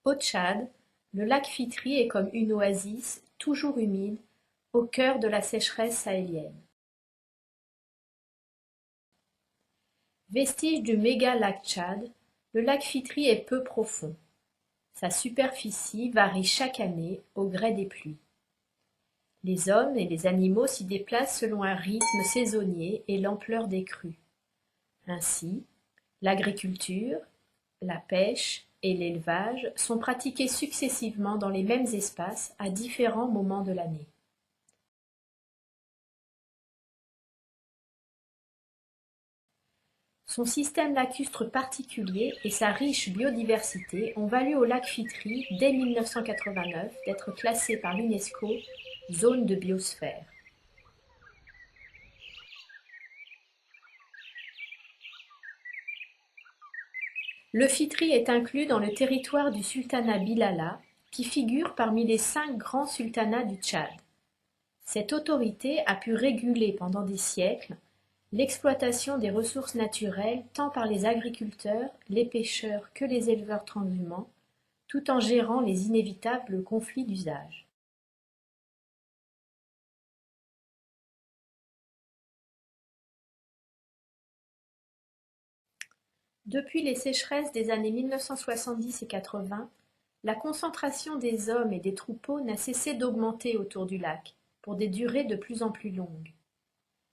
Au Tchad, le lac Fitri est comme une oasis, toujours humide, au cœur de la sécheresse sahélienne. Vestige du méga-lac Tchad, le lac Fitri est peu profond. Sa superficie varie chaque année au gré des pluies. Les hommes et les animaux s'y déplacent selon un rythme saisonnier et l'ampleur des crues. Ainsi, l'agriculture, la pêche et l'élevage sont pratiqués successivement dans les mêmes espaces à différents moments de l'année. Son système lacustre particulier et sa riche biodiversité ont valu au lac Fitri, dès 1989, d'être classé par l'UNESCO zone de biosphère. Le Fitri est inclus dans le territoire du sultanat Bilala, qui figure parmi les 5 grands sultanats du Tchad. Cette autorité a pu réguler pendant des siècles l'exploitation des ressources naturelles tant par les agriculteurs, les pêcheurs que les éleveurs transhumants, tout en gérant les inévitables conflits d'usage. Depuis les sécheresses des années 1970 et 80, la concentration des hommes et des troupeaux n'a cessé d'augmenter autour du lac, pour des durées de plus en plus longues.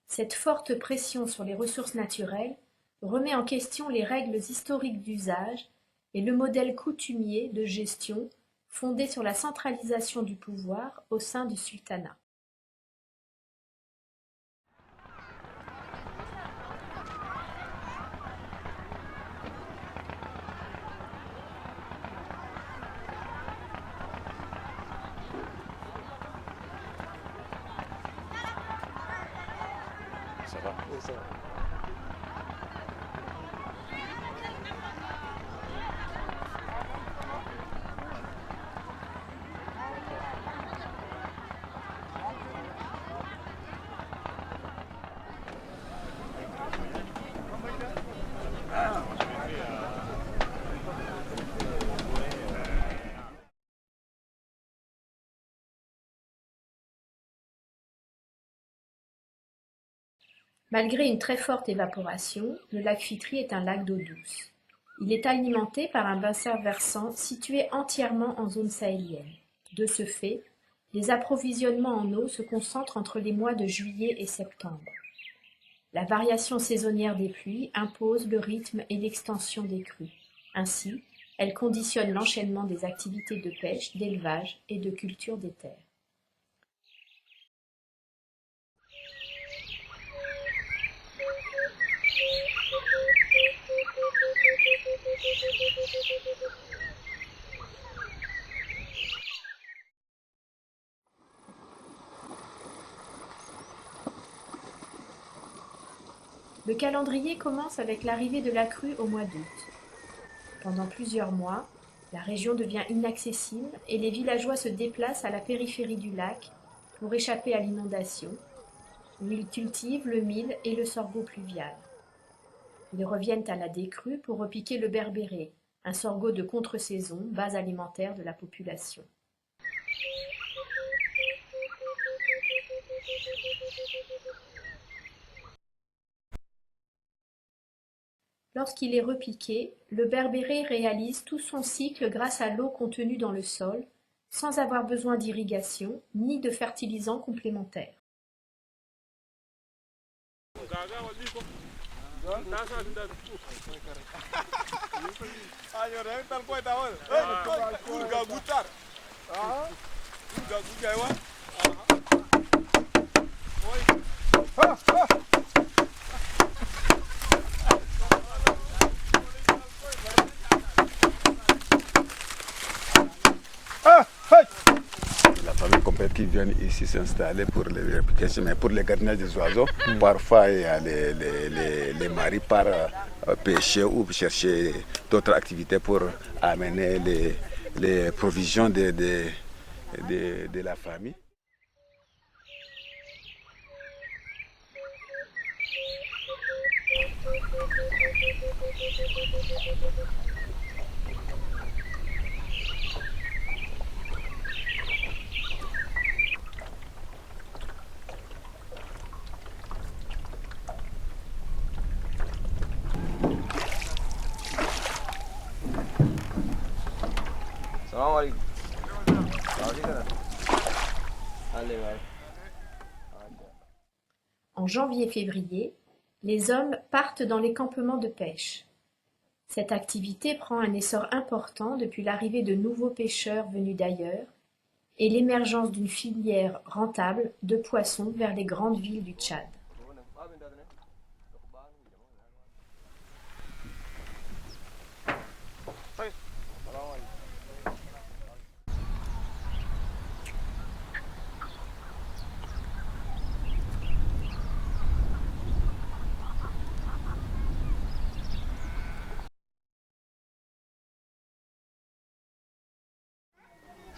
Cette forte pression sur les ressources naturelles remet en question les règles historiques d'usage et le modèle coutumier de gestion fondé sur la centralisation du pouvoir au sein du sultanat. Ça va? Oui, ça va. Malgré une très forte évaporation, le lac Fitri est un lac d'eau douce. Il est alimenté par un bassin versant situé entièrement en zone sahélienne. De ce fait, les approvisionnements en eau se concentrent entre les mois de juillet et septembre. La variation saisonnière des pluies impose le rythme et l'extension des crues. Ainsi, elle conditionne l'enchaînement des activités de pêche, d'élevage et de culture des terres. Le calendrier commence avec l'arrivée de la crue au mois d'août. Pendant plusieurs mois, la région devient inaccessible et les villageois se déplacent à la périphérie du lac pour échapper à l'inondation, où ils cultivent le mil et le sorgho pluvial. Ils reviennent à la décrue pour repiquer le berbéré, un sorgho de contre-saison, base alimentaire de la population. Lorsqu'il est repiqué, le berbéré réalise tout son cycle grâce à l'eau contenue dans le sol, sans avoir besoin d'irrigation ni de fertilisants complémentaires. La famille complète qui vient ici s'installer pour les réplications, mais pour les gardiennage des oiseaux, parfois il y a les maris partent pêcher ou chercher d'autres activités pour amener les provisions de la famille. En janvier-février, les hommes partent dans les campements de pêche. Cette activité prend un essor important depuis l'arrivée de nouveaux pêcheurs venus d'ailleurs et l'émergence d'une filière rentable de poissons vers les grandes villes du Tchad.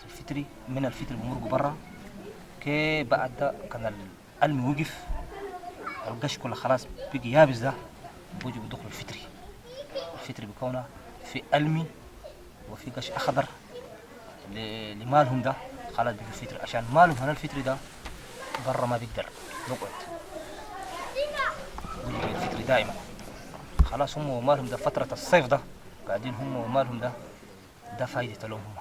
الفطري من الفطر بمرقوا برا كي بعد ده كان القلم وقف القش كله خلاص بقي يابس ده بيجوا بدخلوا الفطري. الفطري بيكونه في ألمي وفي قش أخضر لمالهم ده خلاص بقي الفطري عشان مالهم هنا الفطري ده برا ما بيقدر نقعد بيجي الفطري دائما خلاص هم ومالهم ده فترة الصيف ده قاعدين هم ومالهم ده فايدة لهم هم.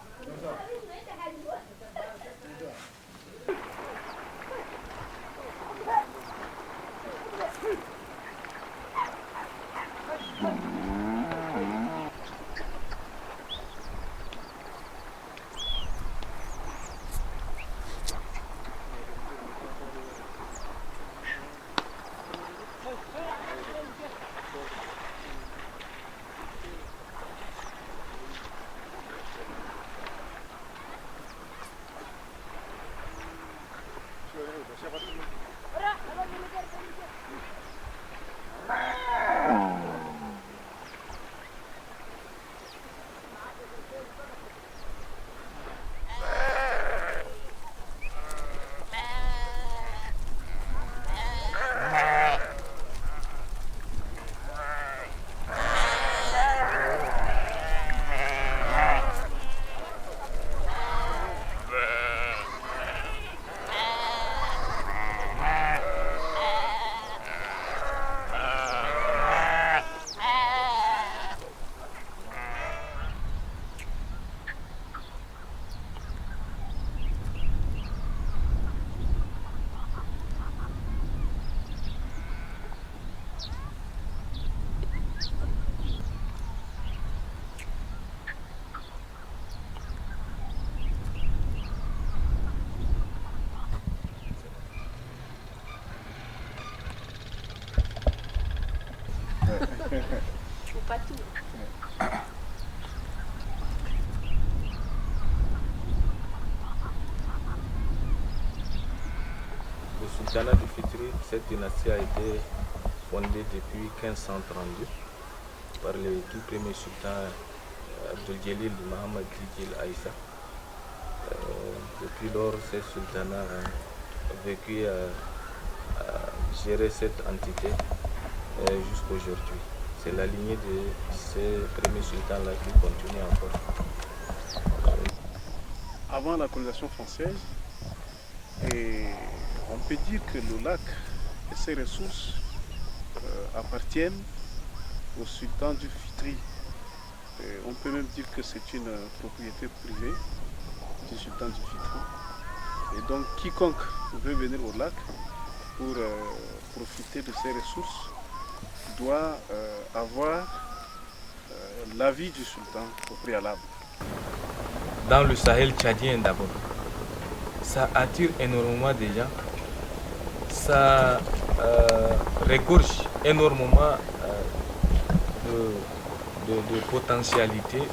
Faut pas tout. Le sultanat du Fitri, cette dynastie a été fondée depuis 1532 par le tout premier sultan Abdul Jalil Muhammad Djil Aïssa. Depuis lors, ce sultanat a vécu à gérer cette entité jusqu'à aujourd'hui. C'est la lignée de ces premiers sultans-là qui continue encore. Avant la colonisation française, on peut dire que le lac et ses ressources appartiennent au sultan du Fitri. On peut même dire que c'est une propriété privée du sultan du Fitri. Et donc quiconque veut venir au lac pour profiter de ses ressources doit avoir l'avis du sultan au préalable. Dans le Sahel tchadien d'abord, ça attire énormément de gens, ça regorge énormément de potentialités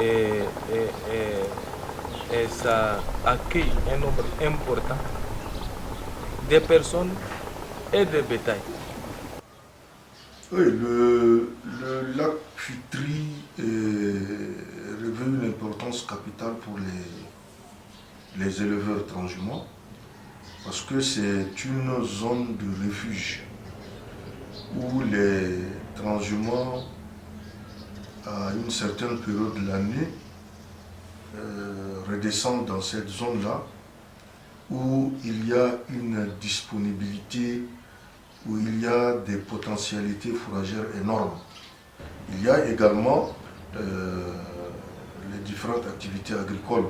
et ça accueille un nombre important de personnes et de bétail. Oui, le lac Fitri revêt une importance capitale pour les éleveurs transhumants parce que c'est une zone de refuge où les transhumants, à une certaine période de l'année, redescendent dans cette zone-là où il y a une disponibilité, où il y a des potentialités fourragères énormes. Il y a également les différentes activités agricoles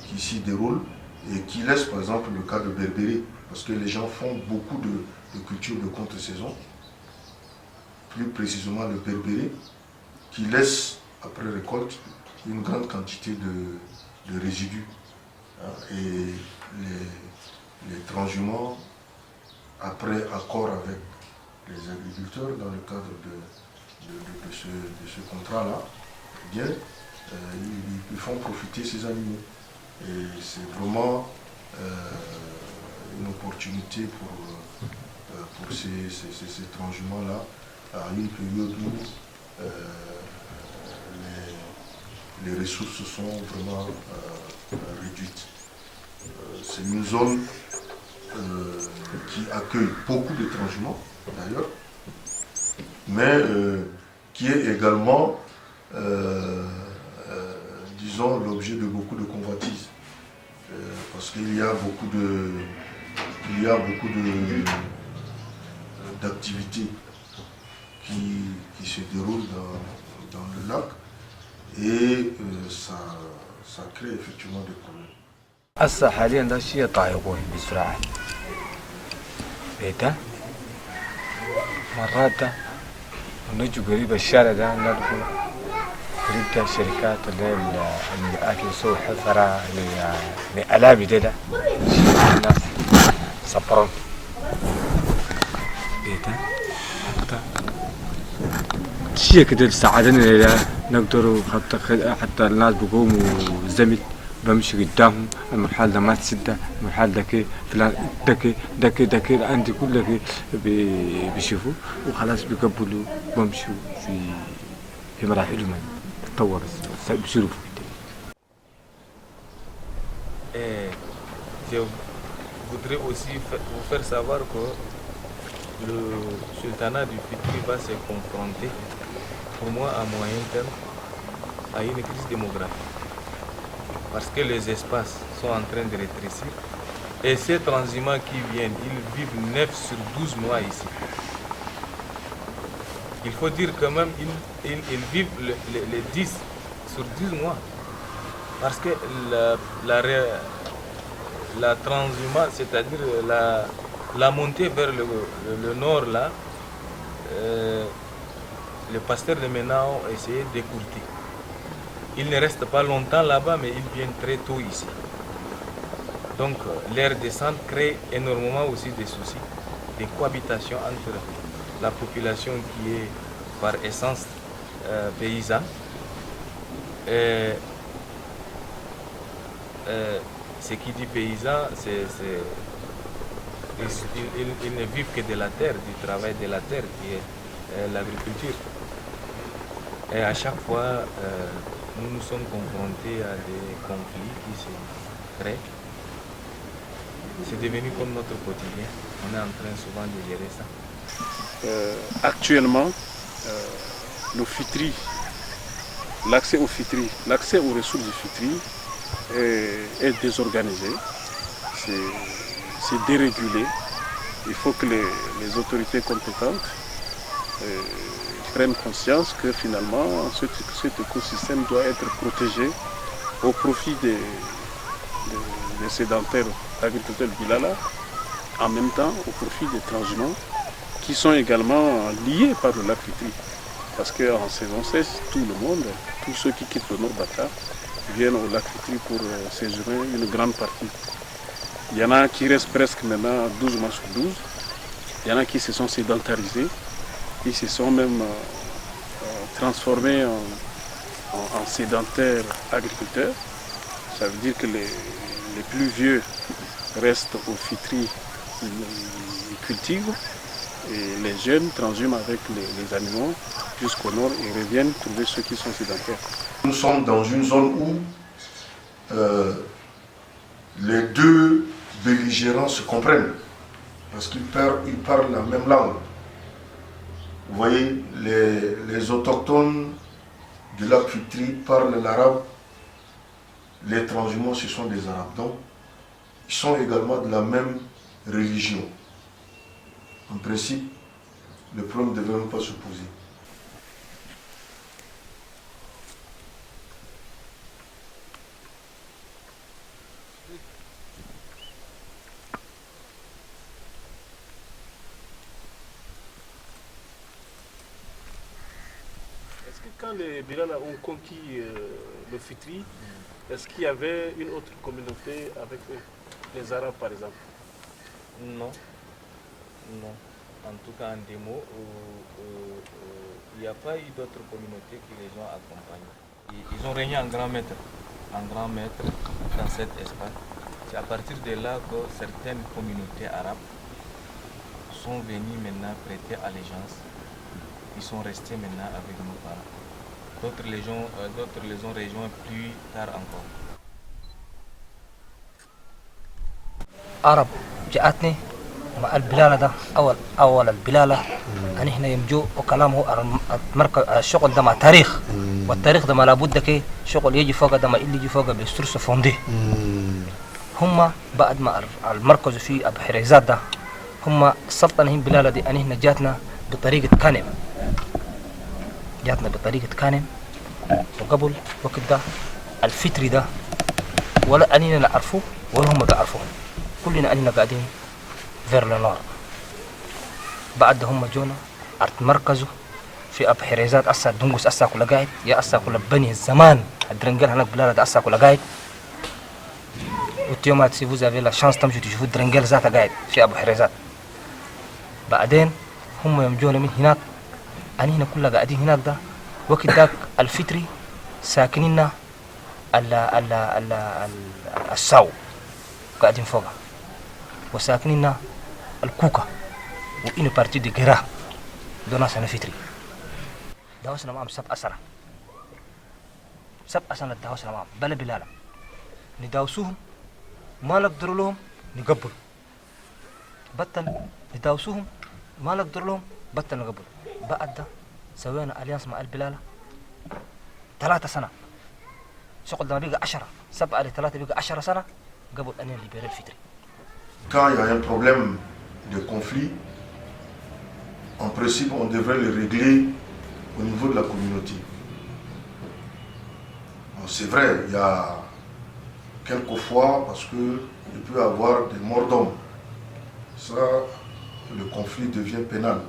qui s'y déroulent et qui laissent par exemple le cas de Berbéré, parce que les gens font beaucoup de cultures de contre-saison, plus précisément le Berbéré, qui laisse après récolte une grande quantité de résidus. Et les transhumants, après accord avec les agriculteurs dans le cadre de ce contrat-là, eh bien, ils font profiter ces animaux. Et c'est vraiment une opportunité pour ces transhumants-là, à une période où les ressources sont vraiment réduites. C'est une zone qui accueille beaucoup de transhumants d'ailleurs, mais qui est également, disons, l'objet de beaucoup de convoitises, parce qu'il y a beaucoup d'activités qui se déroulent dans le lac et ça crée effectivement des problèmes. هسه حاليا ده الشيء طايقوه بسرعة بيتا مرات ده نجوا قريب الشارع ده ندخل قريب ده الشركات اللي الأكل يسوي حفرة لألابي ده الناس صبرون بيتا شيء كده ساعدنا نقدروا حتى الناس بيقوموا زمل بمشي قدامهم المرحلة ده ما تسده المرحلة ده كي فلان ده كي عندي كله بيشوفوا وخلاص بيقبلوا بمشوا في مراحلهم تطور بيشوفوا Je voudrais aussi vous faire savoir que le sultanat du Fitri va se confronter, pour moi à moyen terme, à une crise démographique. Parce que les espaces sont en train de rétrécir. Et ces transhumants qui viennent, ils vivent 9 sur 12 mois ici. Il faut dire quand même ils vivent les 10 sur 10 mois. Parce que la transhumance, c'est-à-dire la montée vers le nord là, les pasteurs de Ménao ont essayé d'écourter. Ils ne restent pas longtemps là-bas, mais ils viennent très tôt ici. Donc leur descente crée énormément aussi des soucis, des cohabitations entre la population qui est par essence paysanne. Ce qui dit paysan, ils ne vivent que de la terre, du travail de la terre qui est l'agriculture. Et à chaque fois, nous sommes confrontés à des conflits qui se créent. C'est devenu comme notre quotidien. On est en train souvent de gérer ça. Actuellement, le Fitri, l'accès au Fitri, l'accès aux ressources du Fitri est désorganisé, c'est dérégulé. Il faut que les autorités compétentes prennent conscience que finalement cet écosystème doit être protégé au profit des sédentaires agriculteurs du Bilala, en même temps au profit des transhumants qui sont également liés par le lac Fitri. Parce qu'en saison sèche, tout le monde, tous ceux qui quittent le Nord Bata, viennent au lac Fitri pour séjourner une grande partie. Il y en a qui restent presque maintenant 12 mois sur 12. Il y en a qui se sont sédentarisés, qui se sont même transformés en sédentaires agriculteurs. Ça veut dire que les plus vieux restent au Fitri, ils cultivent, et les jeunes transhument avec les animaux jusqu'au nord et reviennent trouver ceux qui sont sédentaires. Nous sommes dans une zone où les deux belligérants se comprennent parce qu'ils parlent la même langue. Vous voyez, les autochtones du lac Fitri parlent l'arabe, les transhumants ce sont des arabes. Donc, ils sont également de la même religion. En principe, le problème ne devait même pas se poser. Est-ce que quand les Bilala ont conquis le Fitri, est-ce qu'il y avait une autre communauté avec eux, les Arabes par exemple? Non, non. En tout cas, en démo, il n'y a pas eu d'autres communautés qui les ont accompagnés. Ils ont régné en grand maître dans cet espace. C'est à partir de là que certaines communautés arabes sont venues maintenant prêter allégeance. Ils sont restés maintenant avec nos parents. D'autres les ont rejoints plus tard encore. عرب جاءتني مع البلالة ده أول البلالة أنا هنا يمجو وكلامه المركز الشغل ده مع تاريخ والتاريخ ده ما لابد كي شغل يجي فوق ده ما اللي يجي فوق بيسترس فوندي هم بعد ما المركز في أبو حريزات ده هم السلطنة هي بلالة دي أنا هنا جاتنا بطريقة كانم وقبل وقت ده الفطري ده ولا أننا نعرفه ولا هم بيعرفوه كلنا أننا قاعدين فير لنار بعد هم جونا مركزوا في أبو حريزات أسا دنقس أسا كل قاعد يا أسا كل بني الزمان الدرنجل هناك بلالة أسا كل قاعد واليوم si vous avez la chance تمشوا تشوفوا الدرنجل ذاته قاعد في أبو حريزات بعدين هم يوم جونا من هناك أنا هنا كلنا قاعدين هناك ده وقت داك الفطري ساكنين الساو قاعدين فوقها وساكنين الكوكا وإنه بارتي دي جرا دونا سنة فطري داوسنا معهم 7 سنة 7 سنة داوسنا معهم بلا بلالا نداوسوهم ما نقدر لهم نقبل بطل نداوسوهم ما نقدر لهم بطل نقبل بعد ده سوينا أليانس مع البلالة 3 سنة شغل ده بيقى 10 7 ل 3 بيقى 10 سنة قبل أن يليبري الفطري. Quand il y a un problème de conflit, en principe, on devrait le régler au niveau de la communauté. Bon, c'est vrai, il y a quelques fois, parce qu'il peut y avoir des morts d'hommes. Ça, le conflit devient pénal.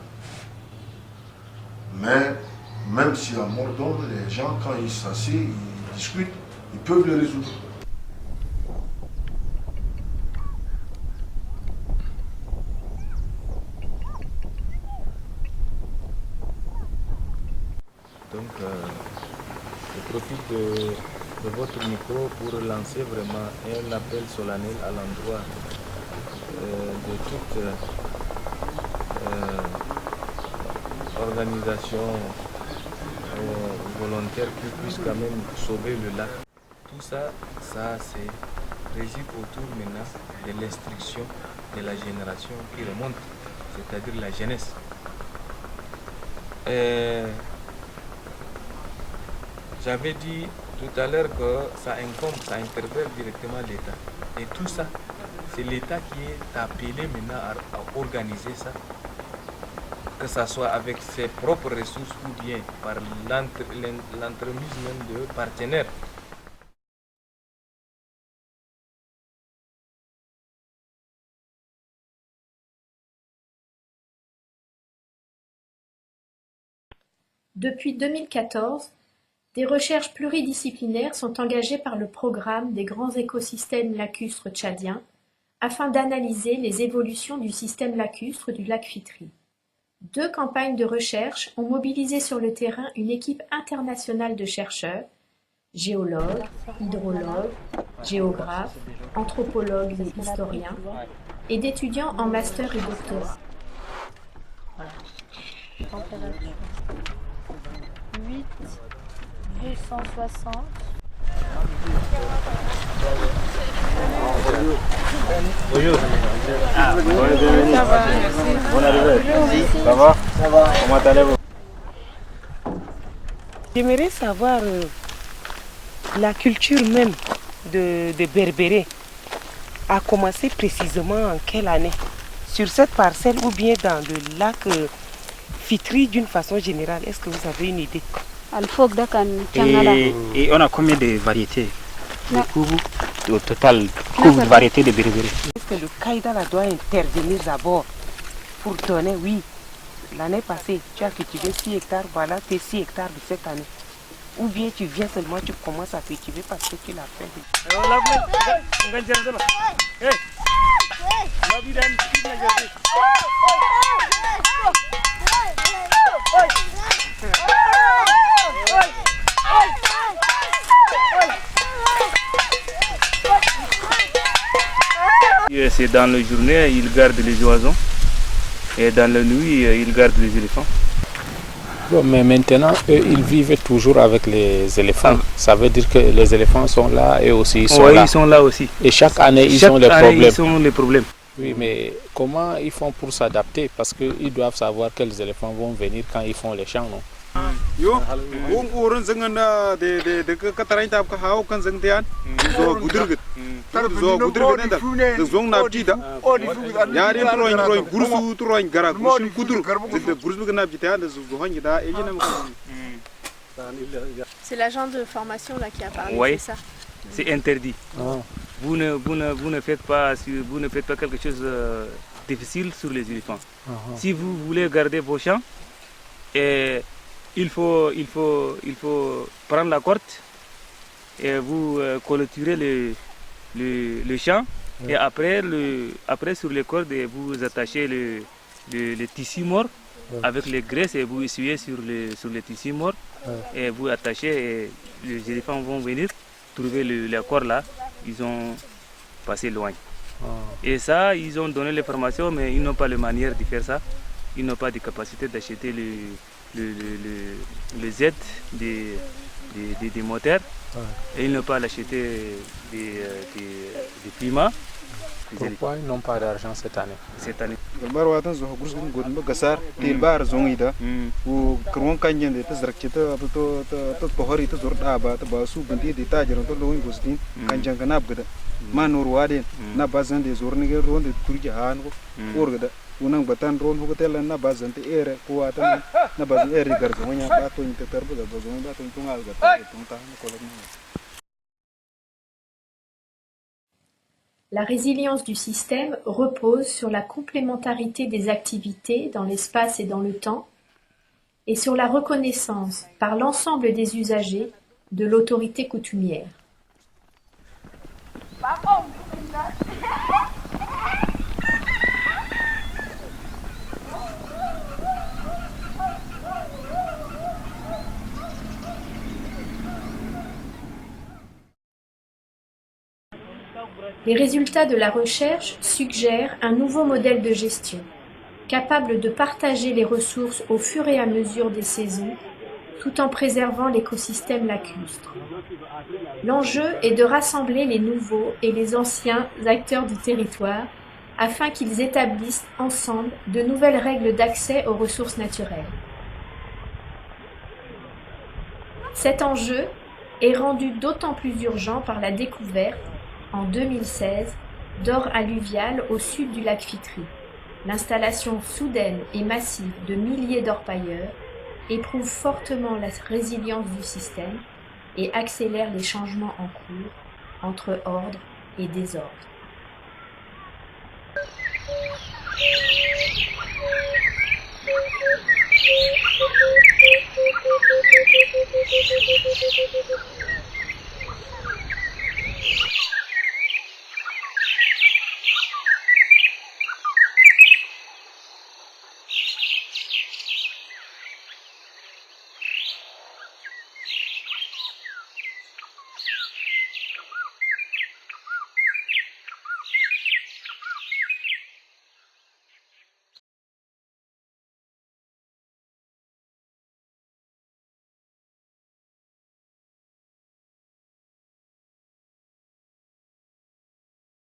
Mais même s'il y a mort d'homme, les gens, quand ils s'assiedent, ils discutent, ils peuvent le résoudre. Donc, je profite de votre micro pour lancer vraiment un appel solennel à l'endroit de toute organisation volontaire qui puisse quand même sauver le lac. Tout ça, c'est réside autour maintenant de l'instruction de la génération qui remonte, c'est-à-dire la jeunesse. J'avais dit tout à l'heure que ça incombe, ça interpelle directement l'État. Et tout ça, c'est l'État qui est appelé maintenant à organiser ça, que ce soit avec ses propres ressources ou bien par l'entremise même de partenaires. Depuis 2014, Des recherches pluridisciplinaires sont engagées par le programme des grands écosystèmes lacustres tchadiens afin d'analyser les évolutions du système lacustre du lac Fitri. 2 campagnes de recherche ont mobilisé sur le terrain une équipe internationale de chercheurs, géologues, hydrologues, géographes, anthropologues et historiens, et d'étudiants en master et doctorat. Température 8, 260. Bonjour. Ça va, merci. Bonne arrivée. Ça va? Comment allez-vous? J'aimerais savoir la culture même de Berbéré a commencé précisément en quelle année? Sur cette parcelle ou bien dans le lac Fitri d'une façon générale? Est-ce que vous avez une idée? Et on a combien de variétés de Koubou? Au total, combien de variétés de Berbéré? Est-ce que le Kaïdala doit intervenir d'abord pour donner, oui, l'année passée, tu as cultivé 6 hectares, voilà tes 6 hectares de cette année. Ou bien tu viens seulement, tu commences à cultiver parce que tu l'as fait. C'est dans la journée, ils gardent les oiseaux et dans la nuit, ils gardent les éléphants. Bon, mais maintenant, eux, ils vivent toujours avec les éléphants. Ça veut dire que les éléphants sont là et aussi ils sont là. Ils sont là aussi. Et chaque année, ils ont les problèmes. Oui, mais comment ils font pour s'adapter? Parce qu'ils doivent savoir quels éléphants vont venir quand ils font les champs, non? Yo, orang zengana de kataran tab ka haw kan zeng tian zo gudurgut de zong na tida ya rin troin gursu troin gara gursu gudur de gursu na tian de zo hangi da ejina C'est l'agent de formation là qui a parlé, oui, c'est ça? C'est interdit. Vous ne faites pas quelque chose de difficile sur les éléphants. Si vous voulez garder vos champs, il faut prendre la corde et vous clôturez le champ et après sur les cordes vous attachez le tissu mort avec les graisses et vous essuyez sur le tissu mort et vous attachez et les éléphants vont venir trouver la corde là, ils ont passé loin. Et ça, ils ont donné les formations mais ils n'ont pas la manière de faire ça, ils n'ont pas de capacité d'acheter les aides des moteurs et ils n'ont pas acheté des piments. Pourquoi ils n'ont pas d'argent cette année? Cette année. unang batan ron hotel na bazan te ere ko atan na bazan ere garganya ba to inte terbo da bazan ba to tungal ga ta ko la. La résilience du système repose sur la complémentarité des activités dans l'espace et dans le temps et sur la reconnaissance par l'ensemble des usagers de l'autorité coutumière. Les résultats de la recherche suggèrent un nouveau modèle de gestion, capable de partager les ressources au fur et à mesure des saisons, tout en préservant l'écosystème lacustre. L'enjeu est de rassembler les nouveaux et les anciens acteurs du territoire afin qu'ils établissent ensemble de nouvelles règles d'accès aux ressources naturelles. Cet enjeu est rendu d'autant plus urgent par la découverte, en 2016, d'or alluvial au sud du lac Fitri. L'installation soudaine et massive de milliers d'orpailleurs éprouve fortement la résilience du système et accélère les changements en cours entre ordre et désordre.